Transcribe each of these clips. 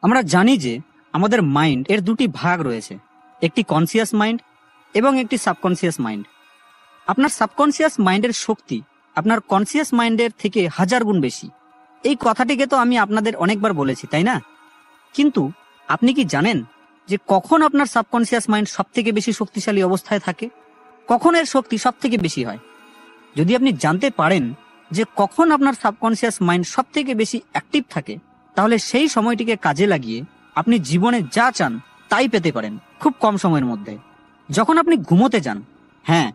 আমরা জানি যে আমাদের মাইন্ড এর দুটি ভাগ রয়েছে, একটি কনসিয়াস মাইন্ড এবং একটি সাবকনসিয়াস মাইন্ড। আপনার সাবকনসিয়াস মাইন্ডের শক্তি আপনার কনসিয়াস মাইন্ডের থেকে 1000 গুণ বেশি। এই কথাটিকে তো আমি আপনাদের অনেকবার বলেছি, তাই না? কিন্তু আপনি কি জানেন যে কখন আপনার সাবকনসিয়াস মাইন্ড সব থেকে বেশি শক্তিশালী অবস্থায় থাকে, কখন এর শক্তি সব থেকে বেশি হয়? যদি আপনি জানতে পারেন যে কখন আপনার সাবকনসিয়াস মাইন্ড সব থেকে বেশি অ্যাক্টিভ থাকে, তাহলে সেই সময়টিকে কাজে লাগিয়ে আপনি জীবনে যা চান তাই পেতে পারেন খুব কম সময়ের মধ্যে। যখন আপনি ঘুমোতে যান, হ্যাঁ,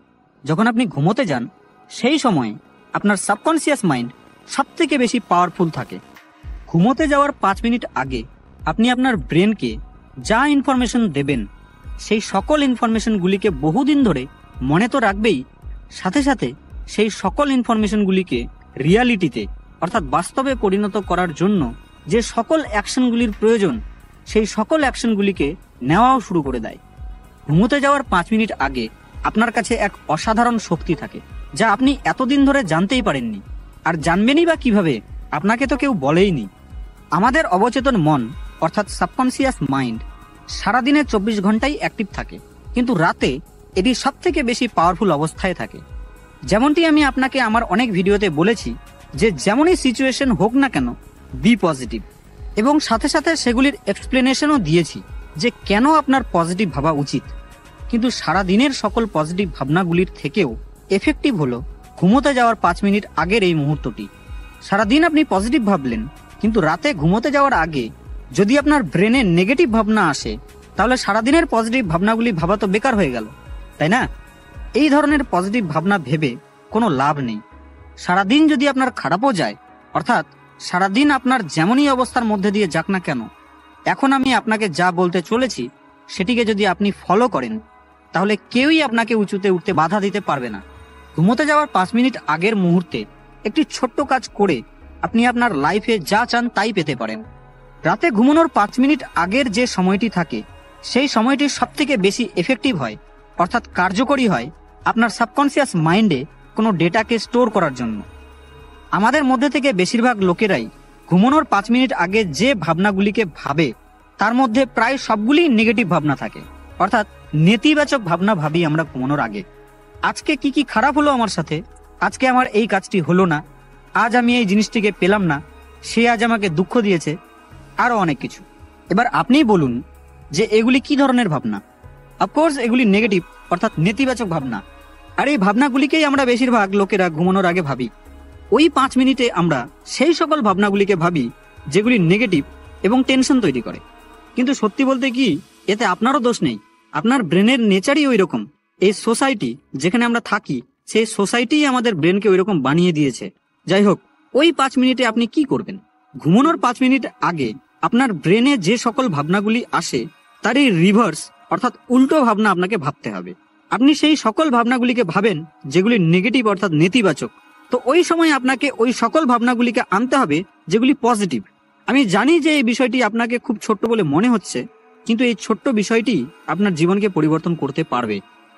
যখন আপনি ঘুমোতে যান, সেই সময়ে আপনার সাবকনসিয়াস মাইন্ড সব থেকে বেশি পাওয়ারফুল থাকে। ঘুমোতে যাওয়ার 5 মিনিট আগে আপনি আপনার ব্রেনকে যা ইনফরমেশন দেবেন, সেই সকল ইনফরমেশনগুলিকে বহুদিন ধরে মনে তো রাখবেই, সাথে সাথে সেই সকল ইনফরমেশনগুলিকে রিয়ালিটিতে অর্থাৎ বাস্তবে পরিণত করার জন্য যে সকল অ্যাকশনগুলির প্রয়োজন, সেই সকল অ্যাকশনগুলিকে নেওয়াও শুরু করে দেয়। ঘুমোতে যাওয়ার 5 মিনিট আগে আপনার কাছে এক অসাধারণ শক্তি থাকে, যা আপনি এতদিন ধরে জানতেই পারেননি। আর জানবেনই বা কিভাবে? আপনাকে তো কেউ বলেইনি। আমাদের অবচেতন মন অর্থাৎ সাবকনসিয়াস মাইন্ড সারাদিনে 24 ঘন্টাই অ্যাক্টিভ থাকে, কিন্তু রাতে এটি সব থেকে বেশি পাওয়ারফুল অবস্থায় থাকে। যেমনটি আমি আপনাকে আমার অনেক ভিডিওতে বলেছি যে যেমনই সিচুয়েশন হোক না কেন, বি পজিটিভ, এবং সাথে সাথে সেগুলির এক্সপ্লেনেশনও দিয়েছি যে কেন আপনার পজিটিভ ভাবা উচিত। কিন্তু সারা দিনের সকল পজিটিভ ভাবনাগুলির থেকেও এফেক্টিভ হলো ঘুমোতে যাওয়ার 5 মিনিট আগের এই মুহূর্তটি। সারাদিন আপনি পজিটিভ ভাবলেন, কিন্তু রাতে ঘুমোতে যাওয়ার আগে যদি আপনার ব্রেনে নেগেটিভ ভাবনা আসে, তাহলে সারাদিনের পজিটিভ ভাবনাগুলি ভাবা তো বেকার হয়ে গেল, তাই না? এই ধরনের পজিটিভ ভাবনা ভেবে কোনো লাভ নেই। সারাদিন যদি আপনার খারাপও যায়, অর্থাৎ সারাদিন আপনার যেমনই অবস্থার মধ্যে দিয়ে যাক না কেন, এখন আমি আপনাকে যা বলতে চলেছি সেটিকে যদি আপনি ফলো করেন, তাহলে কেউই আপনাকে উঁচুতে উঠতে বাধা দিতে পারবে না। ঘুমোতে যাওয়ার 5 মিনিট আগের মুহূর্তে একটি ছোট্ট কাজ করে আপনি আপনার লাইফে যা চান তাই পেতে পারেন। রাতে ঘুমানোর 5 মিনিট আগের যে সময়টি থাকে, সেই সময়টি সব থেকে বেশি এফেক্টিভ হয়, অর্থাৎ কার্যকরী হয় আপনার সাবকনসিয়াস মাইন্ডে কোনো ডেটাকে স্টোর করার জন্য। আমাদের মধ্যে থেকে বেশিরভাগ লোকেরাই ঘুমানোর 5 মিনিট আগে যে ভাবনাগুলিকে ভাবে, তার মধ্যে প্রায় সবগুলি নেগেটিভ ভাবনা থাকে, অর্থাৎ নেতিবাচক ভাবনা ভাবি আমরা ঘুমানোর আগে। আজকে কি কি খারাপ হলো আমার সাথে, আজকে আমার এই কাজটি হলো না, আজ আমি এই জিনিসটিকে পেলাম না, সে আজ আমাকে দুঃখ দিয়েছে, আরো অনেক কিছু। এবার আপনিই বলুন যে এগুলি কি ধরনের ভাবনা? অফকোর্স এগুলি নেগেটিভ, অর্থাৎ নেতিবাচক ভাবনা। আর এই ভাবনাগুলিকেই আমরা বেশিরভাগ লোকেরা ঘুমানোর আগে ভাবি। ওই 5 মিনিটে আমরা সেই সকল ভাবনাগুলিকে ভাবি যেগুলি নেগেটিভ এবং টেনশন তৈরি করে। কিন্তু সত্যি বলতে কি, এতে আপনারও দোষ নেই, আপনার ব্রেনের নেচারই ওই রকম। এই সোসাইটি যেখানে আমরা থাকি, সেই সোসাইটি আমাদের ব্রেনকে ওই রকম বানিয়ে দিয়েছে। যাই হোক, ওই 5 মিনিটে আপনি কি করবেন? ঘুমানোর 5 মিনিট আগে আপনার ব্রেনে যে সকল ভাবনাগুলি আসে, তারই রিভার্স অর্থাৎ উল্টো ভাবনা আপনাকে ভাবতে হবে। আপনি সেই সকল ভাবনাগুলিকে ভাবেন যেগুলি নেগেটিভ অর্থাৎ নেতিবাচক। তো ওই সময় আপনাকে ওই সকল ভাবনাগুলিকে আনতে হবে যেগুলি পজিটিভ। আমি জানি যে এই বিষয়টি আপনাকে খুব ছোট্ট বলে মনে হচ্ছে, কিন্তু এই ছোট্ট বিষয়টি আপনার জীবনকে পরিবর্তন করতে পারবে।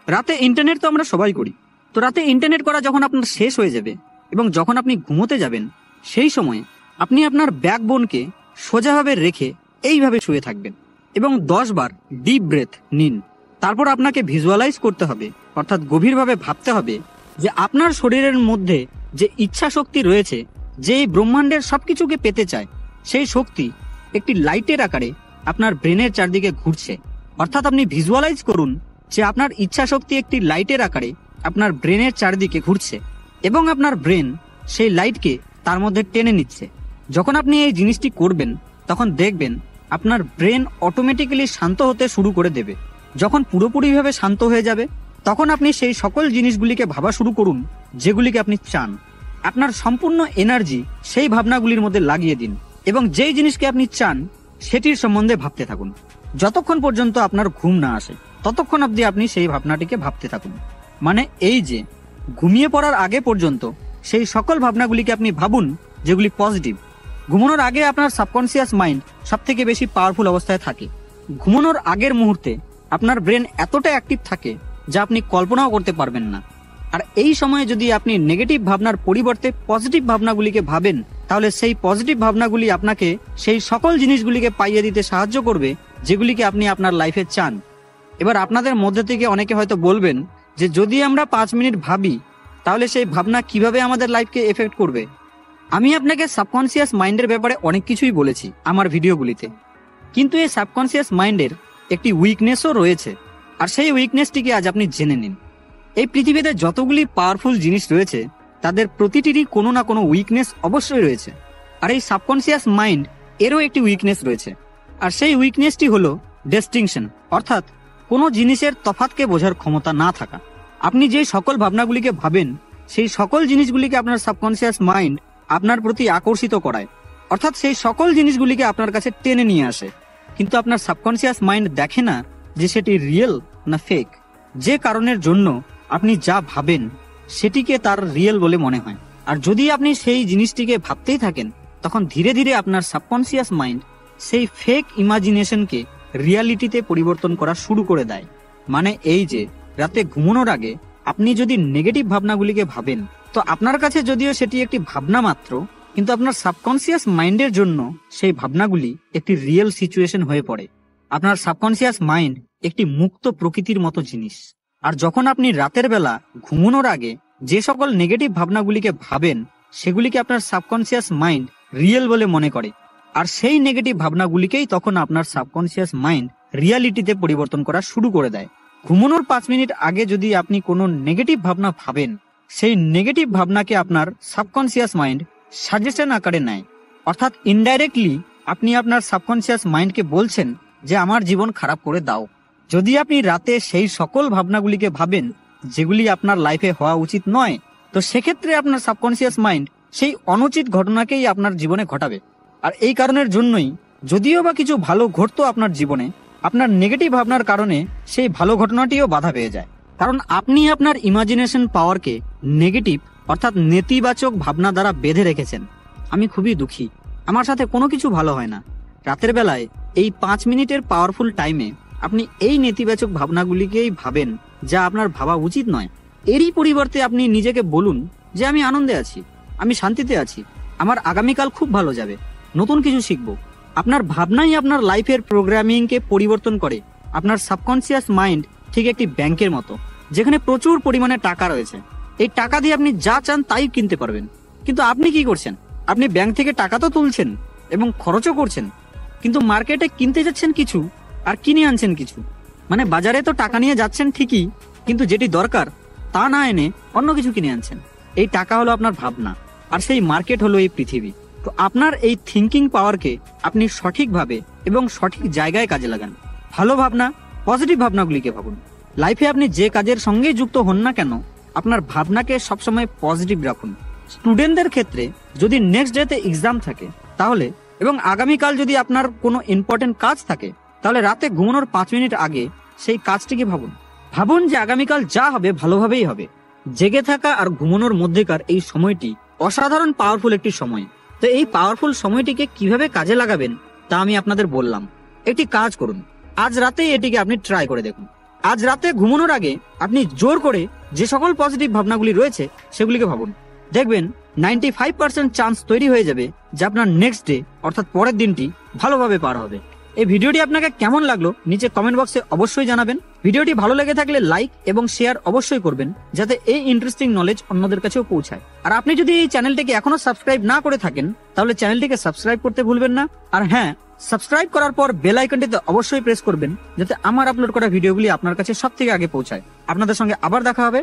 রাতে ইন্টারনেট তো আমরা সবাই করি। তো রাতে ইন্টারনেট করা যখন আপনার শেষ হয়ে যাবে এবং যখন আপনি ঘুমোতে যাবেন, সেই সময় আপনি আপনার ব্যাকবোনকে সোজাভাবে রেখে এইভাবে শুয়ে থাকবেন এবং 10 বার ডিপ ব্রেথ নিন। তারপর আপনাকে ভিজুয়ালাইজ করতে হবে, অর্থাৎ গভীরভাবে ভাবতে হবে যে আপনার শরীরের মধ্যে যে ইচ্ছা শক্তি রয়েছে, যে এই ব্রহ্মাণ্ডের সবকিছুকে পেতে চায়, সেই শক্তি একটি লাইটের আকারে আপনার ব্রেনের চারদিকে ঘুরছে। অর্থাৎ আপনি ভিজুয়ালাইজ করুন যে আপনার ইচ্ছা শক্তি একটি লাইটের আকারে আপনার ব্রেনের চারদিকে ঘুরছে এবং আপনার ব্রেন সেই লাইটকে তার মধ্যে টেনে নিচ্ছে। যখন আপনি এই জিনিসটি করবেন, তখন দেখবেন আপনার ব্রেন অটোমেটিক্যালি শান্ত হতে শুরু করে দেবে। যখন পুরোপুরিভাবে শান্ত হয়ে যাবে, তখন আপনি সেই সকল জিনিসগুলিকে ভাবা শুরু করুন যেগুলিকে আপনি চান। আপনার সম্পূর্ণ এনার্জি সেই ভাবনাগুলির মধ্যে লাগিয়ে দিন এবং যেই জিনিসকে আপনি চান সেটির সম্বন্ধে ভাবতে থাকুন। যতক্ষণ পর্যন্ত আপনার ঘুম না আসে, ততক্ষণ অবধি আপনি সেই ভাবনাটিকে ভাবতে থাকুন। মানে এই যে ঘুমিয়ে পড়ার আগে পর্যন্ত সেই সকল ভাবনাগুলিকে আপনি ভাবুন যেগুলি পজিটিভ। ঘুমানোর আগে আপনার সাবকনসিয়াস মাইন্ড সব থেকে বেশি পাওয়ারফুল অবস্থায় থাকে। ঘুমানোর আগের মুহূর্তে আপনার ব্রেন এতটা অ্যাক্টিভ থাকে যা আপনি কল্পনাও করতে পারবেন না। আর এই সময়ে যদি আপনি নেগেটিভ ভাবনার পরিবর্তে পজিটিভ ভাবনাগুলিকে ভাবেন, তাহলে সেই পজিটিভ ভাবনাগুলি আপনাকে সেই সকল জিনিসগুলিকে পাইয়ে দিতে সাহায্য করবে যেগুলিকে আপনি আপনার লাইফে চান। এবার আপনাদের মধ্যে থেকে অনেকে হয়তো বলবেন যে যদি আমরা 5 মিনিট ভাবি তাহলে সেই ভাবনা কিভাবে আমাদের লাইফকে এফেক্ট করবে। আমি আপনাকে সাবকনসিয়াস মাইন্ডের ব্যাপারে অনেক কিছুই বলেছি আমার ভিডিওগুলিতে, কিন্তু এই সাবকনসিয়াস মাইন্ডের একটি উইকনেসও রয়েছে, আর সেই উইকনেসটিকে আজ আপনি জেনে নিন। এই পৃথিবীতে যতগুলি পাওয়ারফুল জিনিস রয়েছে তাদের প্রতিটিরই কোনো না কোনো উইকনেস অবশ্যই রয়েছে, আর এই সাবকনসিয়াস মাইন্ড এরও একটি উইকনেস রয়েছে, আর সেই উইকনেসটি হলো ডিস্টিংশন, অর্থাৎ কোনো জিনিসের তফাৎকে বোঝার ক্ষমতা না থাকা। আপনি যে সকল ভাবনাগুলিকে ভাবেন সেই সকল জিনিসগুলিকে আপনার সাবকনসিয়াস মাইন্ড আপনার প্রতি আকর্ষিত করায়, অর্থাৎ সেই সকল জিনিসগুলিকে আপনার কাছে টেনে নিয়ে আসে। কিন্তু আপনার সাবকনসিয়াস মাইন্ড দেখে না যে সেটি রিয়েল না ফেক, যে কারণের জন্য আপনি যা ভাবেন সেটিকে তার রিয়েল বলে মনে হয়। আর যদি আপনি সেই জিনিসটিকে ভাবতেই থাকেন তখন ধীরে ধীরে আপনার সাবকনসিয়াস মাইন্ড সেই ফেক ইমাজিনেশনকে রিয়ালিটিতে পরিবর্তন করা শুরু করে দেয়। মানে এই যে রাতে ঘুমানোর আগে আপনি যদি নেগেটিভ ভাবনাগুলিকে ভাবেন, তো আপনার কাছে যদিও সেটি একটি ভাবনা মাত্র, কিন্তু আপনার সাবকনসিয়াস মাইন্ডের জন্য সেই ভাবনাগুলি একটি রিয়েল সিচুয়েশন হয়ে পড়ে। আপনার সাবকনসিয়াস মাইন্ড একটি মুক্ত প্রকৃতির মতো জিনিস, আর যখন আপনি রাতের বেলা ঘুমানোর আগে যে সকল নেগেটিভ ভাবনাগুলিকে ভাবেন সেগুলিকে আপনার সাবকনসিয়াস মাইন্ড রিয়েল বলে মনে করে, আর সেই নেগেটিভ ভাবনাগুলিকেই তখন আপনার সাবকনসিয়াস মাইন্ড রিয়ালিটিতে পরিবর্তন করা শুরু করে দেয়। ঘুমানোর 5 মিনিট আগে যদি আপনি কোনো নেগেটিভ ভাবনা ভাবেন, সেই নেগেটিভ ভাবনাকে আপনার সাবকনসিয়াস মাইন্ড সাজেশন আকারে নেয়, অর্থাৎ ইনডাইরেক্টলি আপনি আপনার সাবকনসিয়াস মাইন্ডকে বলছেন যে আমার জীবন খারাপ করে দাও। যদি আপনি রাতে সেই সকল ভাবনাগুলিকে ভাবেন যেগুলি আপনার লাইফে হওয়া উচিত নয়, তো সেক্ষেত্রে আপনার সাবকনসিয়াস মাইন্ড সেই অনুচিত ঘটনাকেই আপনার জীবনে ঘটাবে। আর এই কারণের জন্যই যদিও বা কিছু ভালো ঘটতো আপনার জীবনে, আপনার নেগেটিভ ভাবনার কারণে সেই ভালো ঘটনাটিও বাধা পেয়ে যায়, কারণ আপনি আপনার ইমাজিনেশন পাওয়ারকে নেগেটিভ অর্থাৎ নেতিবাচক ভাবনা দ্বারা বেঁধে রেখেছেন। আমি খুবই দুঃখী, আমার সাথে কোনো কিছু ভালো হয় না। রাতের বেলায় এই 5 মিনিটের পাওয়ারফুল টাইমে আপনি এই নেতিবাচক ভাবনাগুলিকেই ভাবেন যা আপনার ভাবা উচিত নয়। এরই পরিবর্তে আপনি নিজেকে বলুন যে আমি আনন্দে আছি, আমি শান্তিতে আছি, আমার আগামীকাল খুব ভালো যাবে, নতুন কিছু শিখবো। আপনার ভাবনাই আপনার লাইফের প্রোগ্রামিংকে পরিবর্তন করে। আপনার সাবকনসিয়াস মাইন্ড ঠিক একটি ব্যাংকের মতো, যেখানে প্রচুর পরিমাণে টাকা রয়েছে। এই টাকা দিয়ে আপনি যা চান তাই কিনতে পারবেন, কিন্তু আপনি কি করছেন? আপনি ব্যাংক থেকে টাকা তো তুলছেন এবং খরচও করছেন, কিন্তু মার্কেটে কিনতে যাচ্ছেন কিছু আর কিনে আনছেন কিছু। মানে বাজারে তো টাকা নিয়ে যাচ্ছেন ঠিকই, কিন্তু যেটি দরকার তা না এনে অন্য কিছু কিনে আনছেন। এই টাকা হলো আপনার ভাবনা, আর সেই মার্কেট হলো এই পৃথিবী। তো আপনার এই থিঙ্কিং পাওয়ারকে আপনি সঠিকভাবে এবং সঠিক জায়গায় কাজে লাগান। ভালো ভাবনা, পজিটিভ ভাবনাগুলিকে ভাবুন। লাইফে আপনি যে কাজের সঙ্গে যুক্ত হন না কেন, আপনার ভাবনাকে সবসময় পজিটিভ রাখুন। স্টুডেন্টদের ক্ষেত্রে যদি নেক্সট ডেতে এক্সাম থাকে তাহলে, এবং আগামীকাল যদি আপনার কোনো ইম্পর্টেন্ট কাজ থাকে, তাহলে রাতে ঘুমানোর 5 মিনিট আগে সেই কাজটিকে ভাবুন যে আগামীকাল যা হবে ভালোভাবেই হবে। জেগে থাকা আর ঘুমানোর মধ্যেকার এই সময়টি অসাধারণ পাওয়ারফুল একটি সময়। তো এই পাওয়ারফুল সময়টিকে কিভাবে কাজে লাগাবেন তা আমি আপনাদের বললাম। একটি কাজ করুন, আজ রাতেই এটিকে আপনি ট্রাই করে দেখুন। আজ রাতে ঘুমানোর আগে আপনি জোর করে যে সকল পজিটিভ ভাবনাগুলি রয়েছে সেগুলিকে ভাবুন। দেখবেন 95% চান্স তৈরি হয়ে যাবে যে আপনার নেক্সট ডে অর্থাৎ পরের দিনটি ভালোভাবে পার হবে। এই ভিডিওটি আপনাকে কেমন লাগলো নিচে কমেন্ট বক্সে অবশ্যই জানাবেন। ভিডিওটি ভালো লেগে থাকলে লাইক এবং শেয়ার অবশ্যই করবেন, যাতে এই ইন্টারেস্টিং নলেজ অন্যদের কাছেও পৌঁছায়। আর আপনি যদি এই চ্যানেলটিকে এখনো সাবস্ক্রাইব না করে থাকেন তাহলে চ্যানেলটিকে সাবস্ক্রাইব করতে ভুলবেন না। আর হ্যাঁ, সাবস্ক্রাইব করার পর বেল আইকনটিতে অবশ্যই প্রেস করবেন, যাতে আমার আপলোড করা ভিডিওগুলি আপনার কাছে সবথেকে আগে পৌঁছায়। আপনাদের সঙ্গে আবার দেখা হবে।